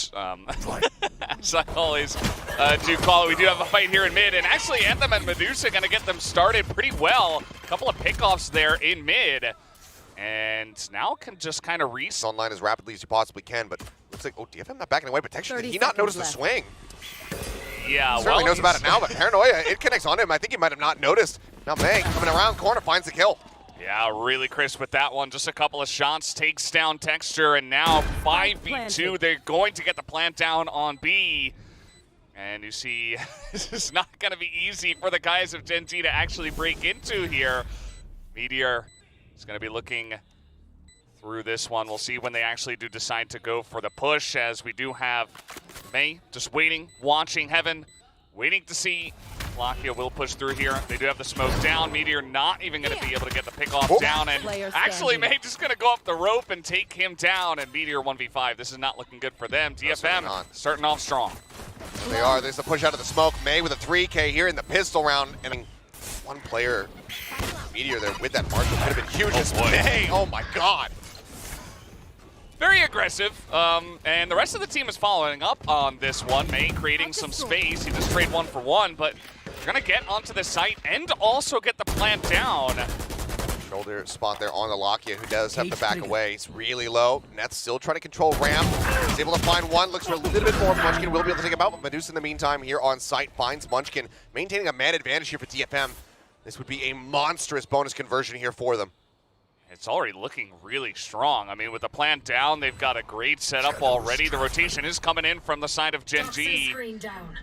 Force. As I always do call it. We do have a fight here in mid, and actually Anthem and Medusa going to get them started pretty well. A couple of pickoffs there in mid, and now can just kind of reset online as rapidly as you possibly can, but looks like, oh, DFM not backing away, but Texture, did he not notice the swing? Yeah, he certainly knows about it now, but Paranoia, it connects on him. I think he might have not noticed. Now May coming around corner finds the kill. Yeah, really crisp with that one. Just a couple of shots, takes down Texture, and now 5v2. They're going to get the plant down on B. And you see, this is not going to be easy for the guys of Gen G to actually break into here. Meteor is going to be looking through this one. We'll see when they actually do decide to go for the push, as we do have May just waiting, watching Heaven, waiting to see. Lakia will push through here. They do have the smoke down. Meteor not even going to be able to get the pick off down. And actually, May just going to go up the rope and take him down. And Meteor 1v5. This is not looking good for them. DFM starting off strong. There they are. There's the push out of the smoke. May with a 3K here in the pistol round. And one player, Meteor there with that Marshall could have been huge. May, oh my God. Very aggressive, and the rest of the team is following up on this one. May creating some space. He just trade 1-for-1, but they're going to get onto the site and also get the plant down. Shoulder spot there on the Lakia, who does have to back away. He's really low. Net's still trying to control ramp. He's able to find one. Looks for a little bit more. Munchkin will be able to take him out, but Medusa in the meantime here on site finds Munchkin, maintaining a man advantage here for DFM. This would be a monstrous bonus conversion here for them. It's already looking really strong. I mean, with the plant down, they've got a great setup already. The rotation is coming in from the side of Gen G,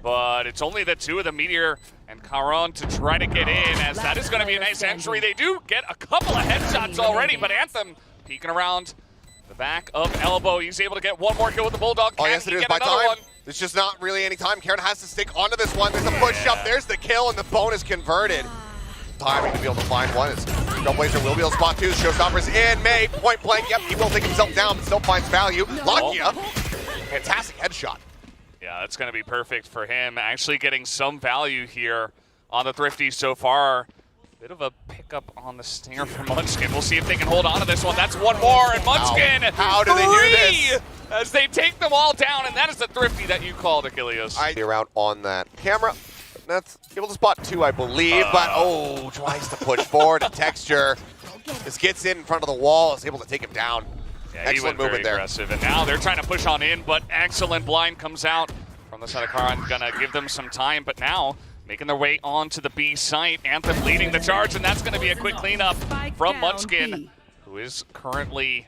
but it's only the two of the Meteor and Caron to try to get in, as that is going to be a nice entry. They do get a couple of headshots already, but Anthem peeking around the back of Elbow. He's able to get one more kill with the Bulldog. Oh, yes, it is by time. There's just not really any time. Karen has to stick onto this one. There's a push up. There's the kill, and the bonus converted. Timing to be able to find one as Trailblazer will be able to spot two. Showstoppers in May, point blank. Yep, he will take himself down, but still finds value. Lakia, fantastic headshot. Yeah, that's going to be perfect for him. Actually getting some value here on the Thrifty so far. Bit of a pickup on the stinger for Munchkin. We'll see if they can hold on to this one. That's one more, and Munchkin, how do they hear this? As they take them all down, and that is the Thrifty that you called, Achilles. I around on that camera. That's able to spot two, I believe, but oh, tries to push forward. And Texture just gets in front of the wall, is able to take him down. Yeah, excellent movement there. Aggressive, and now they're trying to push on in, but excellent blind comes out from the side of Karan. Gonna give them some time, but now making their way onto the B site. Anthem leading the charge, and that's gonna be a quick cleanup from Munchkin, who is currently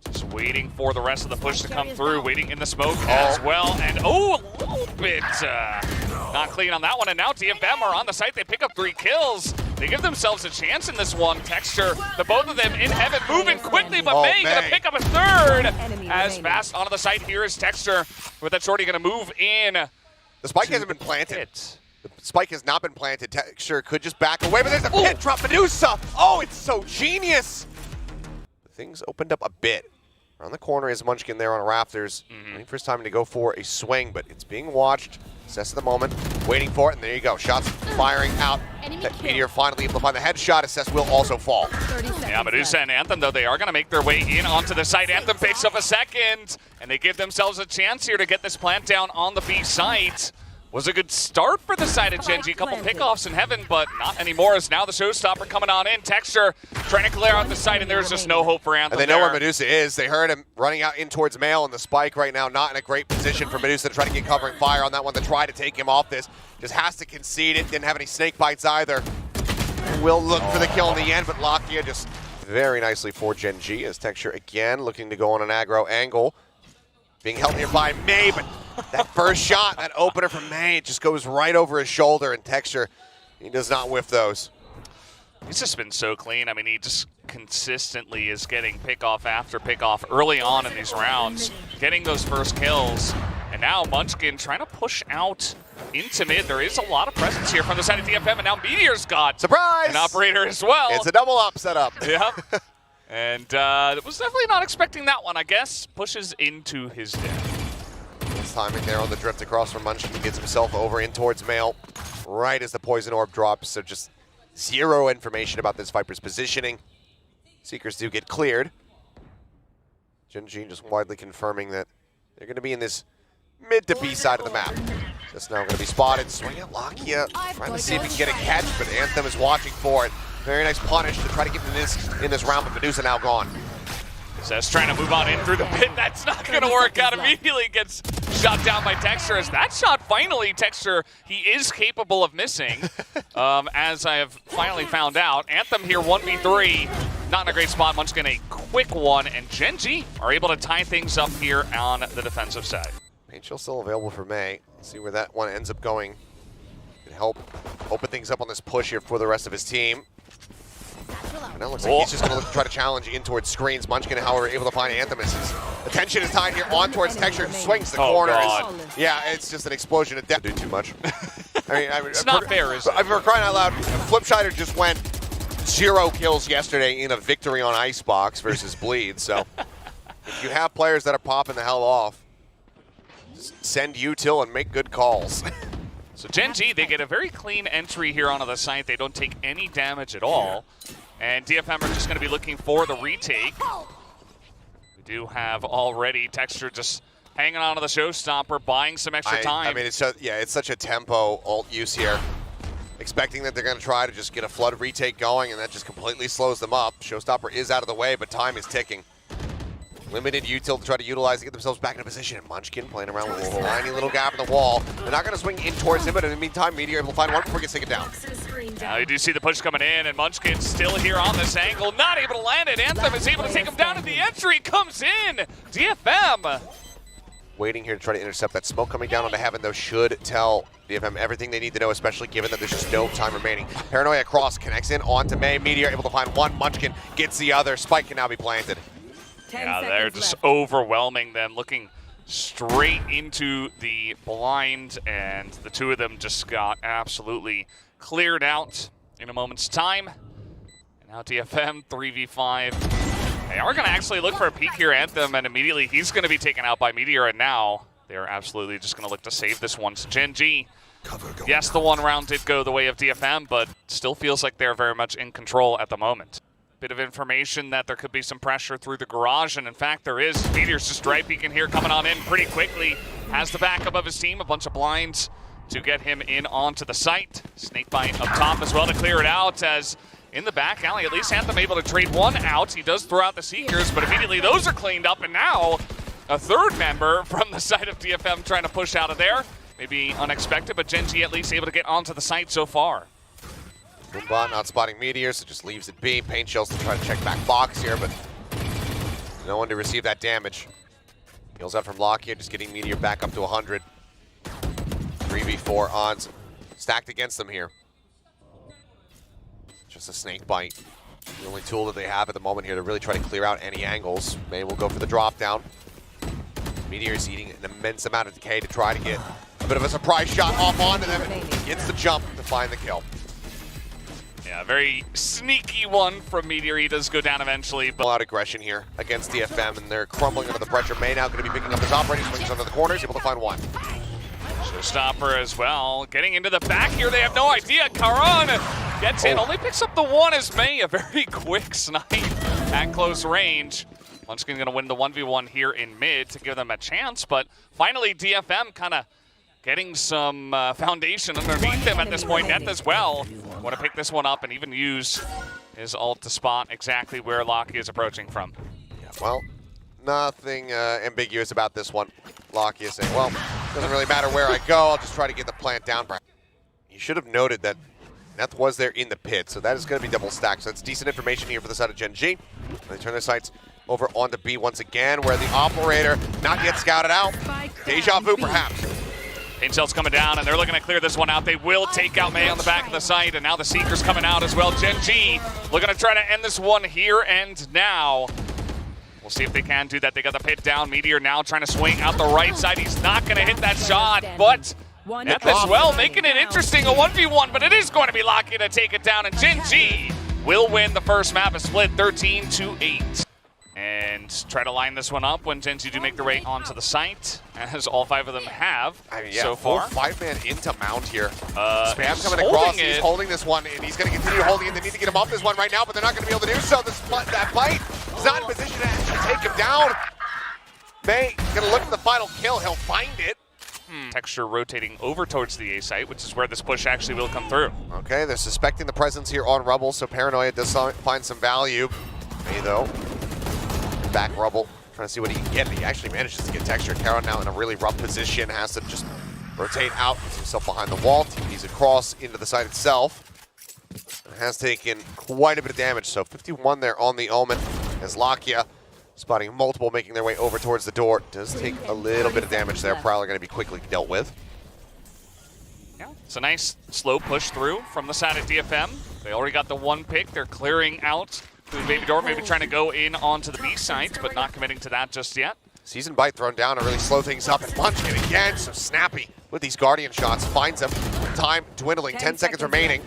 just waiting for the rest of the push to come through, waiting in the smoke as well. And oh, a little bit not clean on that one. And now DFM are on the site. They pick up 3 kills. They give themselves a chance in this one. Texture, the both of them in Heaven, moving quickly, but May gonna pick up a third. As fast onto the site, here is Texture with that shorty gonna move in. The spike hasn't been planted. The spike has not been planted. Texture could just back away, but there's a pit drop. Medusa. Oh, it's so genius. Things opened up a bit. Around the corner is Munchkin there on rafters. Waiting for his time to go for a swing, but it's being watched. Assess at the moment, waiting for it, and there you go. Shots firing out. Meteor finally able to find the headshot. Assess will also fall. Yeah, Medusa and Anthem, though, they are going to make their way in onto the site. Anthem picks up a second, and they give themselves a chance here to get this plant down on the B site. Was a good start for the side of Gen G. A couple pickoffs in Heaven, but not anymore, as now the showstopper coming on in. Texture trying to clear out the site, and there's just no hope for Anthem. And they know where Medusa is. They heard him running out in towards Mail, and the spike right now not in a great position for Medusa to try to get covering fire on that one to try to take him off this. Just has to concede it. Didn't have any snake bites either. Will look for the kill in the end, but Lakia just very nicely for Gen G as Texture again looking to go on an aggro angle. Being held here by May, but that first shot, that opener from May, it just goes right over his shoulder, and Texture, he does not whiff those. He's just been so clean. I mean, he just consistently is getting pickoff after pickoff early on in these rounds, getting those first kills. And now Munchkin trying to push out into mid. There is a lot of presence here from the side of DFM, and now Meteor's got surprise! An operator as well. It's a double up setup. Yeah. And was definitely not expecting that one, I guess. Pushes into his death. This timing there on the drift across from Munchkin, gets himself over in towards Mail right as the poison orb drops. So just zero information about this Viper's positioning. Seekers do get cleared. Gen G just widely confirming that They're going to be in this mid to B side of the map. Just now going to be spotted. Swing it, Lakia, trying to see if he can get a catch, but Anthem is watching for it. Very nice punish to try to get in this round, but Medusa now gone. Zest trying to move on in through the pit. That's not going to work out. Immediately gets shot down by Texture. As that shot finally, Texture, he is capable of missing, as I have finally found out. Anthem here, 1v3. Not in a great spot. Munchkin a quick one, and Gen G are able to tie things up here on the defensive side. Paint Shield still available for May. Let's see where that one ends up going. Can help open things up on this push here for the rest of his team. And now it looks like he's just going to try to challenge in towards screens. Munchkin, however, able to find Anthem as his attention is tied here on towards Texture, who swings the corner. Yeah, it's just an explosion of death. Do too much. I mean, it's not fair, is it? For crying out loud, Flipshider just went 0 kills yesterday in a victory on Icebox versus Bleed. So if you have players that are popping the hell off, just send util and make good calls. So Gen G, they get a very clean entry here onto the site. They don't take any damage at all. And DFM are just going to be looking for the retake. We do have already Texture just hanging on to the showstopper, buying some extra time. I mean, it's just, yeah, it's such a tempo ult use here. Expecting that they're going to try to just get a flood retake going, and that just completely slows them up. Showstopper is out of the way, but time is ticking. Limited util to try to utilize to get themselves back in a position. Munchkin playing around with a tiny little gap in the wall. They're not going to swing in towards him, but in the meantime, Meteor able to find one before he gets taken down. Now you do see the push coming in, and Munchkin still here on this angle, not able to land it. Anthem is able to take him down, and the entry comes in. DFM. Waiting here to try to intercept that smoke coming down onto Heaven, though, should tell DFM everything they need to know, especially given that there's just no time remaining. Paranoia cross connects in onto May. Meteor able to find one. Munchkin gets the other. Spike can now be planted. Yeah, they're just overwhelming them, looking straight into the blind, and the two of them just got absolutely cleared out in a moment's time. And now DFM 3v5. They are going to actually look for a peek here at them, and immediately he's going to be taken out by Meteor, and now they're absolutely just going to look to save this one. So Gen G, yes, the one round did go the way of DFM, but still feels like they're very much in control at the moment. Bit of information that there could be some pressure through the garage, and in fact there is. Meteor's just dry peeking here, coming on in pretty quickly. Has the backup of his team, a bunch of blinds to get him in onto the site. Snakebite up top as well to clear it out, as in the back alley, at least Anthem able to trade one out. He does throw out the Seekers, but immediately those are cleaned up, and now a third member from the side of DFM trying to push out of there. Maybe unexpected, but Gen G at least able to get onto the site so far. Boombot not spotting Meteor, so just leaves it be. Paint Shells to try to check back box here, but no one to receive that damage. Heals out from Lakia, just getting Meteor back up to 100. 3v4 odds stacked against them here. Just a snake bite. The only tool that they have at the moment here to really try to clear out any angles. May will go for the drop down. Meteor is eating an immense amount of decay to try to get a bit of a surprise shot off onto them, and gets the jump to find the kill. Yeah, very sneaky one from Meteor. He does go down eventually, but a lot of aggression here against DFM, and they're crumbling under the pressure. May now going to be picking up his operating swings under the corners, able to find one. Showstopper as well, getting into the back here. They have no idea. Karan gets in, only picks up the one as May. A very quick snipe at close range. Munchkin going to win the 1v1 here in mid to give them a chance, but finally DFM kind of getting some foundation underneath him at this point. Neth as well. Want to pick this one up and even use his ult to spot exactly where Lockie is approaching from. Yeah, well, nothing ambiguous about this one. Lockie is saying, well, doesn't really matter where I go. I'll just try to get the plant down. You should have noted that Neth was there in the pit, so that is going to be double stacked. So that's decent information here for the side of Gen G. They turn their sights over onto B once again, where the operator not yet scouted out. Deja vu, perhaps. Paint Shell's coming down, and they're looking to clear this one out. They will take out May on the back of the site, and now the Seeker's coming out as well. Gen G looking to try to end this one here and now. We'll see if they can do that. They got the pit down. Meteor now trying to swing out the right side. He's not going to hit that shot, but Neth as well, making it interesting. A 1v1, but it is going to be Locky to take it down, and Gen G will win the first map, a split 13-8. And try to line this one up when Gen G do make their way onto the site, as all 5 of them have so far. 5-man into Mount here. Spam coming across, he's holding this one, and he's going to continue holding it. They need to get him off this one right now, but they're not going to be able to do so. That fight is not in position to actually take him down. May gonna look for the final kill. He'll find it. Texture rotating over towards the A site, which is where this push actually will come through. Okay, they're suspecting the presence here on Rubble, so Paranoia does find some value. May, though, back Rubble, trying to see what he can get. He actually manages to get Texture. Karon now in a really rough position, has to just rotate out, puts himself behind the wall, TP's across into the site itself. And has taken quite a bit of damage, so 51 there on the Omen as Lakia spotting multiple, making their way over towards the door. Does take a little bit of damage there. Prowler going to be quickly dealt with. Yeah, it's a nice slow push through from the side of DFM. They already got the one pick. They're clearing out through the baby door, maybe trying to go in onto the B site, but not committing to that just yet. Season Bite thrown down to really slow things up, and Munchkin again, so snappy with these Guardian shots. Finds him. Time dwindling, 10 seconds remaining.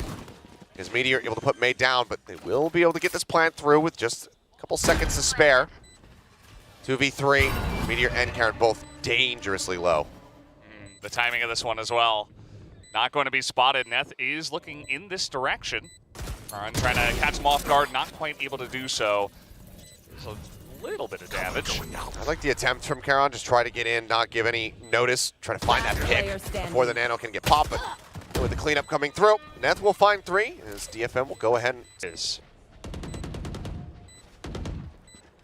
Is Meteor able to put May down, but they will be able to get this plant through with just a couple seconds to spare. 2v3, Meteor and Karon both dangerously low. The timing of this one as well. Not going to be spotted. Neth is looking in this direction. Trying to catch him off guard, not quite able to do so. There's a little bit of damage. I like the attempt from Karon, just try to get in, not give any notice, try to find that pick before the Nano can get popped, but with the cleanup coming through, Neth will find 3, as DFM will go ahead and...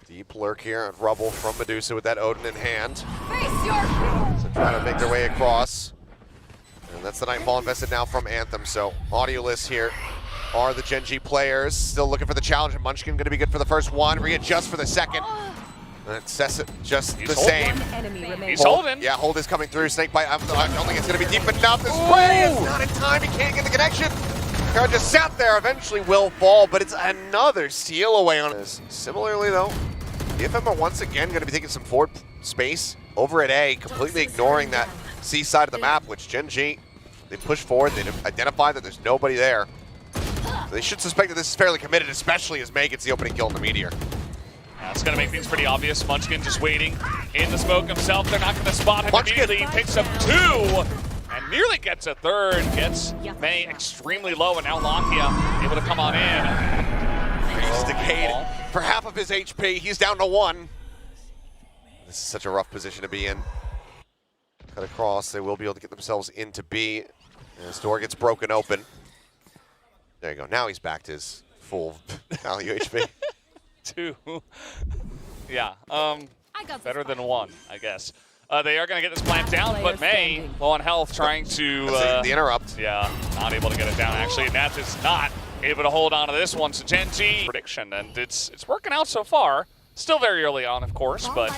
Deep lurk here at Rubble from Medusa with that Odin in hand. So trying to make their way across. And that's the Nightfall invested now from Anthem. So Audioless here are the Gen G players. Still looking for the challenge, and Munchkin going to be good for the first one. Readjust for the second. And Sesset just the same. He's holding. Yeah, hold is coming through. Snakebite, I don't think it's going to be deep enough. The spray is not in time. He can't get the connection. Karon just sat there, eventually will fall, but it's another steal away on this. Similarly, though, DFM are once again going to be taking some forward space over at A, completely ignoring that C side of the map, which Gen G, they push forward, they identify that there's nobody there. They should suspect that this is fairly committed, especially as May gets the opening kill in the Meteor. Yeah, it's going to make things pretty obvious. Munchkin just waiting in the smoke himself. They're not going to spot him immediately. He picks up 2 and nearly gets a 3rd. Gets May extremely low, and now Lakia able to come on in. He's decayed for half of his HP. He's down to 1. This is such a rough position to be in. Cut across. They will be able to get themselves into B. And this door gets broken open. There you go. Now he's back to his full value HP. 2. Yeah. Better than 1, I guess. They are going to get this plant down, but May, low on health, trying to... the interrupt. Yeah, not able to get it down, actually. Neth is not able to hold on to this one. So Gen G prediction, and it's working out so far. Still very early on, of course, but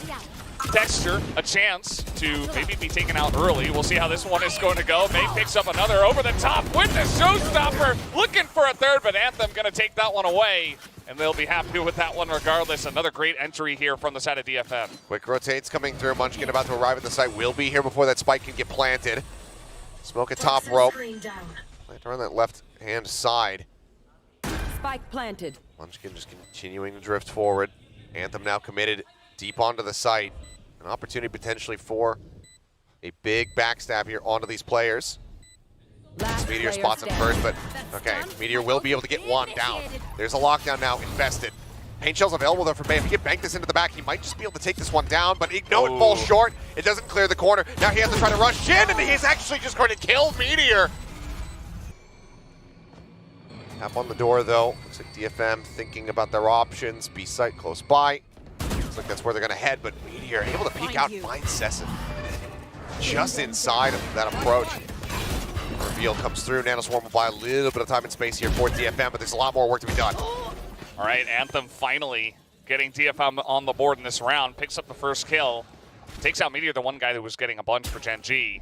Texture, a chance to maybe be taken out early. We'll see how this one is going to go. May picks up another over the top with the showstopper, looking for a 3rd, but Anthem going to take that one away, and they'll be happy with that one regardless. Another great entry here from the side of DFM. Quick rotates coming through. Munchkin about to arrive at the site. Will be here before that spike can get planted. Smoke at top rope. Plant around that left-hand side. Spike planted. Munchkin just continuing to drift forward. Anthem now committed deep onto the site. An opportunity potentially for a big backstab here onto these players. Meteor spots him first, but okay, Meteor will be able to get 1 down. There's a lockdown now invested. Paint shell's available though for May. If he can bank this into the back, he might just be able to take this one down, but no, it falls short. It doesn't clear the corner. Now he has to try to rush in, and he's actually just going to kill Meteor. Tap on the door though. Looks like DFM thinking about their options. B site close by. Looks like that's where they're going to head, but Meteor able to peek out and find Sesset just inside of that approach. Reveal comes through. Nanoswarm will buy a little bit of time and space here for DFM, but there's a lot more work to be done. All right, Anthem finally getting DFM on the board in this round. Picks up the first kill. Takes out Meteor, the one guy that was getting a bunch for Gen G.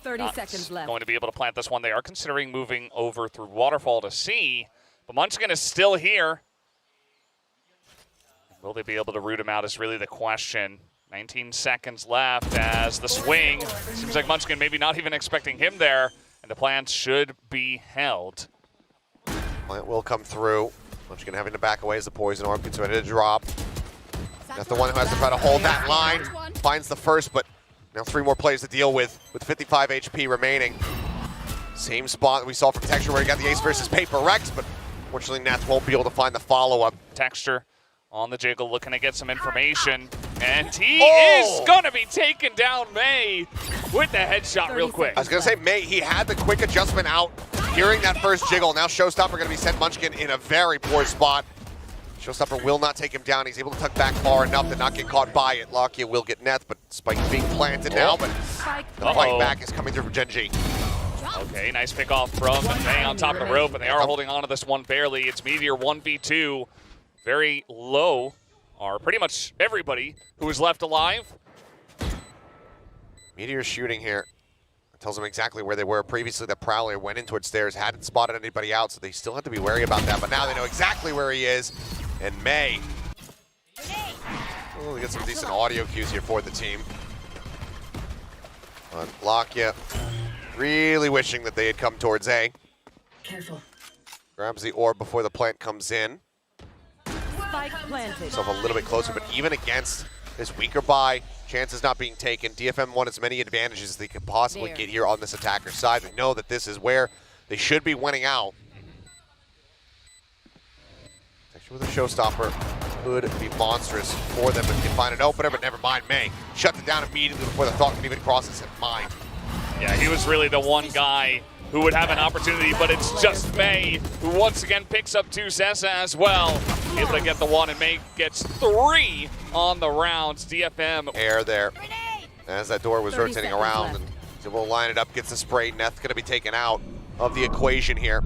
30 seconds left. Going to be able to plant this one. They are considering moving over through Waterfall to C, but Munchkin is still here. Will they be able to root him out is really the question. 19 seconds left as the swing. Seems like Munchkin maybe not even expecting him there, and the plant should be held. Plant will come through. Munchkin having to back away as the poison orb gets ready to drop. That's the one who has to try to hold that line. Finds the first, but now 3 more players to deal with 55 HP remaining. Same spot that we saw from Texture where he got the ace versus Paper Rex, but unfortunately Nats won't be able to find the follow-up. Texture on the jiggle, looking to get some information. And he is going to be taken down, May, with the headshot real quick. I was going to say, May, he had the quick adjustment out, hearing that first jiggle. Now Showstopper going to be sent Munchkin in a very poor spot. Showstopper will not take him down. He's able to tuck back far enough to not get caught by it. Lakia will get Neth, but Spike being planted now, but the fight back is coming through from Gen G. Okay, nice pick off from May on top of the rope, and they are holding on to this one barely. It's Meteor 1v2. Very low are pretty much everybody who is left alive. Meteor's shooting here. It tells them exactly where they were. Previously, the Prowler went in towards stairs, hadn't spotted anybody out, so they still have to be wary about that. But now they know exactly where he is. And May. Oh, we get some decent audio cues here for the team. But Lakia really wishing that they had come towards A. Careful. Grabs the orb before the plant comes in. Spike planted. Himself a little bit closer, but even against this weaker buy, chances not being taken. DFM won as many advantages as they could possibly get here on this attacker side. They know that this is where they should be winning out. With a Showstopper could be monstrous for them if they can find an opener, but never mind. May shuts it down immediately before the thought can even cross his mind. Yeah, he was really the one guy who would have an opportunity, but it's just May who once again picks up 2 Sessa as well. Able to get the 1, and May gets 3 on the rounds. DFM. Air there as that door was rotating around, and so we'll line it up, gets the spray. Neth going to be taken out of the equation here.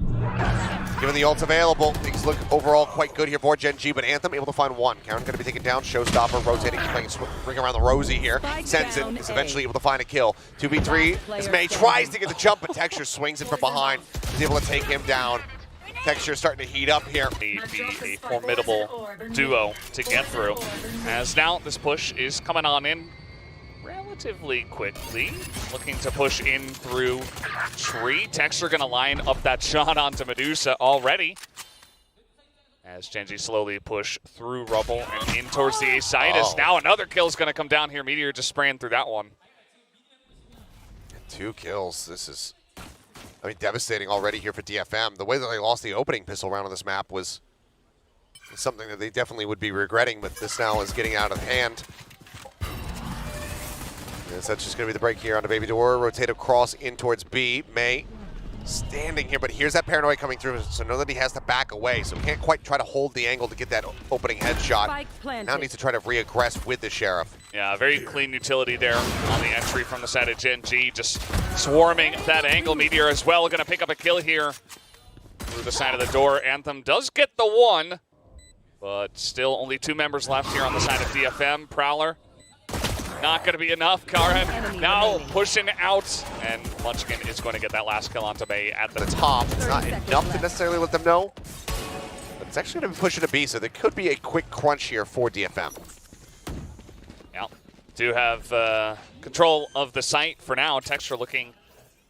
Given the ults available, things look overall quite good here for Gen G, but Anthem able to find 1. Karen going to be taken down. Showstopper rotating, playing ring around the Rosie here. Sends it, is eventually able to find a kill. 2v3 as May tries to get the jump, but Texture swings it from behind. He's able to take him down. Texture starting to heat up here. Be a formidable duo to get through. As now this push is coming on in relatively quickly. Looking to push in through tree. Texture gonna line up that shot onto Medusa already. As Gen G slowly push through rubble and in towards the A site. As now another kill is gonna come down here. Meteor just spraying through that one. 2 kills. This is, I mean, devastating already here for DFM. The way that they lost the opening pistol round on this map was something that they definitely would be regretting, but this now is getting out of hand. Yes, that's just going to be the break here on the Baby Door. Rotate across in towards B. May standing here, but here's that paranoia coming through, so know that he has to back away, so can't quite try to hold the angle to get that opening headshot. Now needs to try to re-aggress with the Sheriff. Yeah, very clean utility there on the entry from the side of Gen G, just swarming that angle. Meteor as well, going to pick up a kill here through the side of the door. Anthem does get the 1, but still only 2 members left here on the side of DFM. Prowler. Not going to be enough. Karen now pushing out, and Munchkin is going to get that last kill onto May at the top. It's not enough to necessarily let them know, but it's actually going to be pushing to B, so there could be a quick crunch here for DFM. Yeah, do have control of the site for now. Texture looking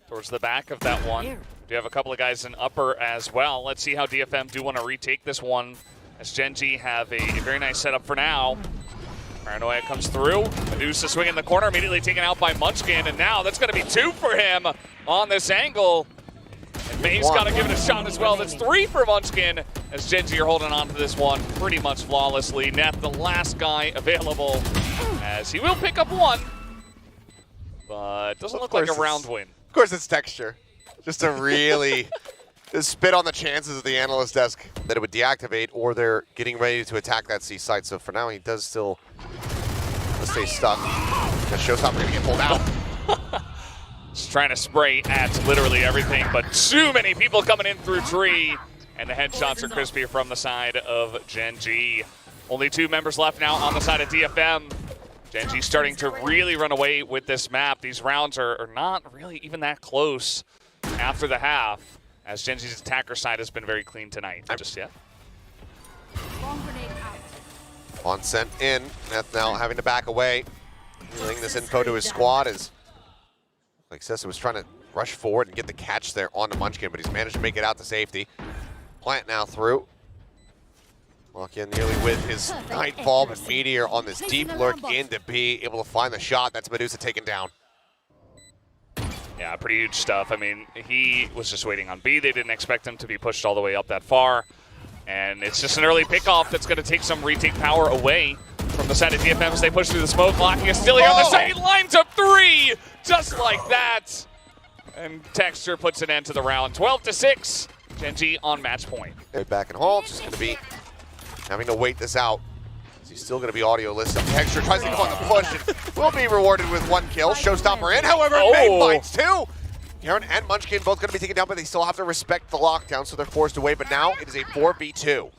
towards the back of that one. Do have a couple of guys in upper as well. Let's see how DFM do want to retake this one, as Gen G have a very nice setup for now. Paranoia comes through. Medusa swinging the corner, immediately taken out by Munchkin, and now that's going to be 2 for him on this angle. And May's got to give it a shot as well. That's 3 for Munchkin, as Gen G are holding on to this one pretty much flawlessly. Neth, the last guy available, as he will pick up 1, but doesn't look like a round win. Of course it's Texture. Just to really just spit on the chances of the analyst desk that it would deactivate, or they're getting ready to attack that C site. So for now, he does still stay stuck. That Showstopper going to get pulled out. Just trying to spray at literally everything, but too many people coming in through tree, and the headshots are crispy from the side of Gen G. Only 2 members left now on the side of DFM. Gen G starting to really run away with this map. These rounds are not really even that close after the half, as Gen G's attacker side has been very clean tonight. Just yet. On sent in. Neth now having to back away. Relaying this info to his squad as, like Sessa was trying to rush forward and get the catch there on the Munchkin, but he's managed to make it out to safety. Plant now through. Walk in nearly with his Nightfall, but Meteor on this deep lurk into B, able to find the shot. That's Medusa taken down. Yeah, pretty huge stuff. I mean, he was just waiting on B. They didn't expect him to be pushed all the way up that far. And it's just an early pickoff that's going to take some retake power away from the side of DFM as they push through the smoke, locking Astilio on the side. He lines up 3, just like that. And Texture puts an end to the round. 12-6, Gen G on match point. Right back and hold, just going to be having to wait this out. He's still going to be audio-less. Texture tries to go on the push and will be rewarded with 1 kill. Showstopper in, however, Main finds 2. Karen and Munchkin both going to be taken down, but they still have to respect the lockdown, so they're forced away. But now it is a 4v2.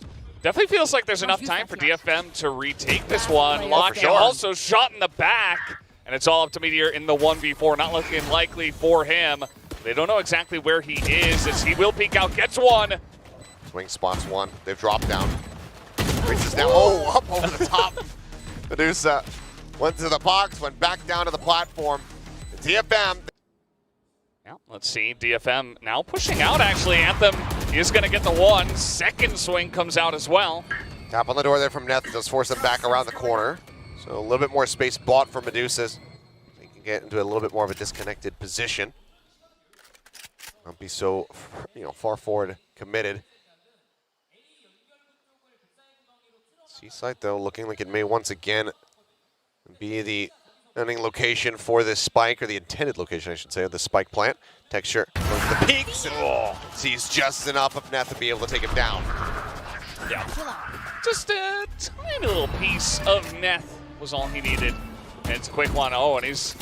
Definitely feels like there's enough time for DFM to retake this one. Lock sure. also shot in the back, and it's all up to Meteor in the 1v4. Not looking likely for him. They don't know exactly where he is as he will peek out, gets 1. Swing spots 1. They've dropped down. Reaches down. Oh, up over the top. Medusa went to the box, went back down to the platform. DFM. Yeah, let's see. DFM now pushing out, actually. Anthem is going to get the 1. Second swing comes out as well. Tap on the door there from Neth does force them back around the corner. So a little bit more space bought for Medusas. They can get into a little bit more of a disconnected position. Not be so, far forward committed. Seaside, though, looking like it may once again be the ending location for this spike, or the intended location, I should say, of the spike plant. Texture goes to the peaks and sees just enough of Neth to be able to take him down. Yeah. Just a tiny little piece of Neth was all he needed. And it's a quick one. Oh, and he's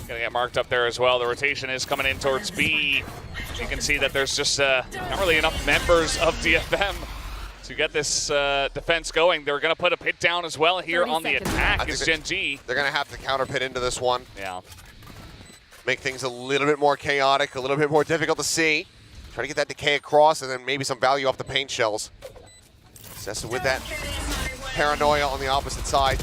going to get marked up there as well. The rotation is coming in towards B. You can see that there's just not really enough members of DFM to get this defense going. They're going to put a pit down as well here on the attack is Gen G. They're going to have to counter pit into this one. Yeah. Make things a little bit more chaotic, a little bit more difficult to see. Try to get that decay across and then maybe some value off the paint shells. Sessa with that paranoia on the opposite side.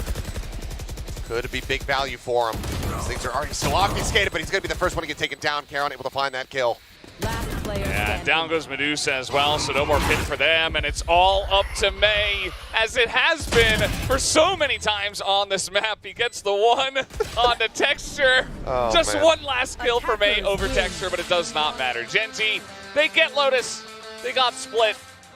Could be big value for him. These things are already so obfuscated, but he's going to be the first one to get taken down. Karen able to find that kill. Yeah, down goes Medusa as well, so no more pit for them, and it's all up to May, as it has been for so many times on this map. He gets the 1 on the Texture. Oh, Just man. 1 last kill for May over Texture, but it does not matter. Gen G, they get Lotus. They got split.